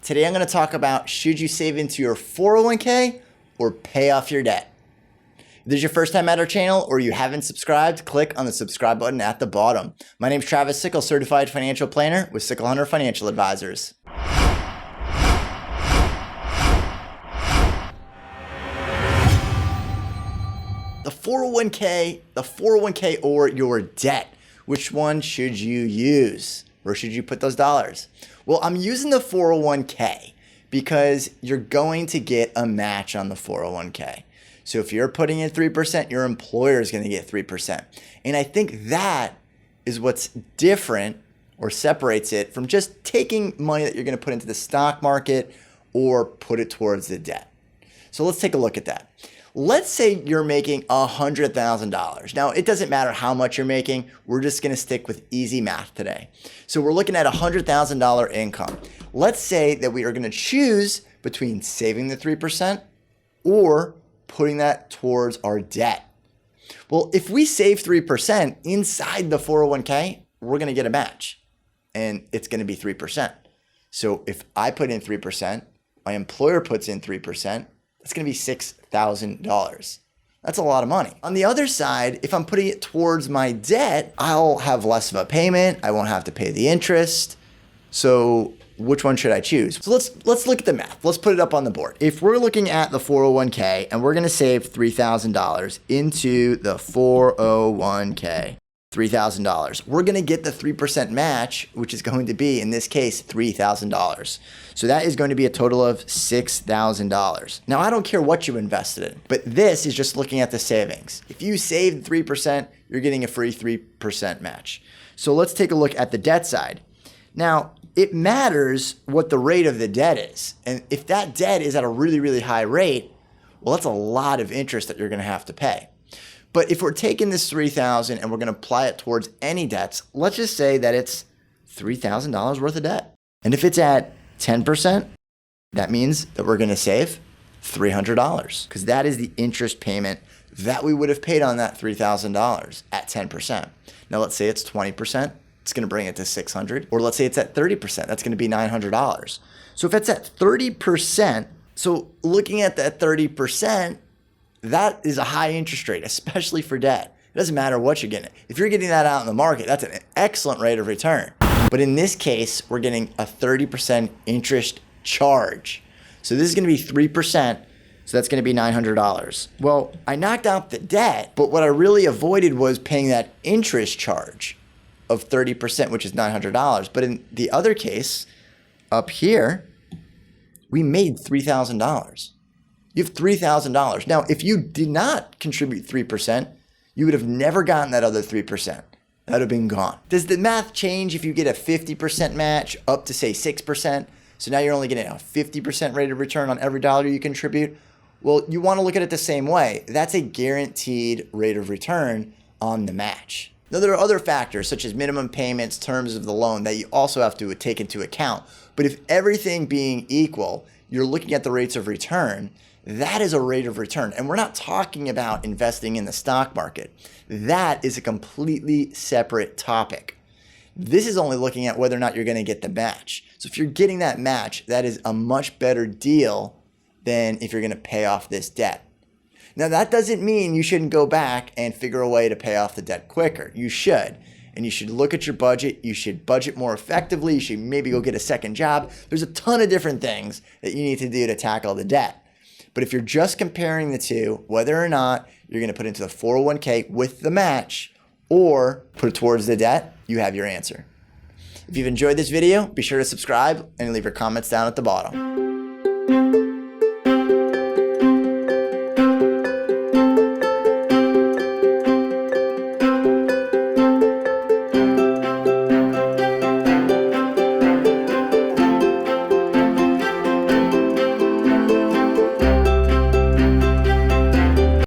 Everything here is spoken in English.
Today I'm going to talk about should you save into your 401k or pay off your debt. If this is your first time at our channel or you haven't subscribed, click on the subscribe button at the bottom. My name is Travis Sickle, certified financial planner with Sickle Hunter Financial Advisors. The 401k or your debt. Which one should you use? Where should you put those dollars? Well, I'm using the 401k because you're going to get a match on the 401k. So if you're putting in 3%, your employer is going to get 3%. And I think that is what's different or separates it from just taking money that you're going to put into the stock market or put it towards the debt. So let's take a look at that. Let's say you're making $100,000. Now, it doesn't matter how much you're making. We're just going to stick with easy math today. So we're looking at $100,000 income. Let's say that we are going to choose between saving the 3% or putting that towards our debt. Well, if we save 3% inside the 401k, we're going to get a match, and it's going to be 3%. So if I put in 3%, my employer puts in 3%, that's going to be $6,000. That's a lot of money. On the other side, if I'm putting it towards my debt, I'll have less of a payment. I won't have to pay the interest. So which one should I choose? So let's look at the math. Let's put it up on the board. If we're looking at the 401k and we're going to save $3,000 into the 401k, $3,000. We're going to get the 3% match, which is going to be, in this case, $3,000. So that is going to be a total of $6,000. Now, I don't care what you invested in, but this is just looking at the savings. If you saved 3%, you're getting a free 3% match. So let's take a look at the debt side. Now, it matters what the rate of the debt is. And if that debt is at a really, really high rate, well, that's a lot of interest that you're going to have to pay. But if we're taking this $3,000 and we're going to apply it towards any debts, let's just say that it's $3,000 worth of debt. And if it's at 10%, that means that we're going to save $300 because that is the interest payment that we would have paid on that $3,000 at 10%. Now, let's say it's 20%. It's going to bring it to $600. Or let's say it's at 30%. That's going to be $900. So if it's at 30%, so looking at that 30%, that is a high interest rate, especially for debt. It doesn't matter what you're getting. If you're getting that out in the market, that's an excellent rate of return. But in this case, we're getting a 30% interest charge. So this is going to be 3%. So that's going to be $900. Well, I knocked out the debt, but what I really avoided was paying that interest charge of 30%, which is $900. But in the other case, up here, we made $3,000. You have $3,000. Now, if you did not contribute 3%, you would have never gotten that other 3%. That would have been gone. Does the math change if you get a 50% match up to, say, 6%? So now you're only getting a 50% rate of return on every dollar you contribute? Well, you want to look at it the same way. That's a guaranteed rate of return on the match. Now, there are other factors such as minimum payments, terms of the loan that you also have to take into account. But if everything being equal, you're looking at the rates of return, that is a rate of return. And we're not talking about investing in the stock market. That is a completely separate topic. This is only looking at whether or not you're going to get the match. So if you're getting that match, that is a much better deal than if you're going to pay off this debt. Now, that doesn't mean you shouldn't go back and figure a way to pay off the debt quicker. You should. And you should look at your budget. You should budget more effectively. You should maybe go get a second job. There's a ton of different things that you need to do to tackle the debt. But if you're just comparing the two, whether or not you're going to put into the 401k with the match or put it towards the debt, you have your answer. If you've enjoyed this video, be sure to subscribe and leave your comments down at the bottom.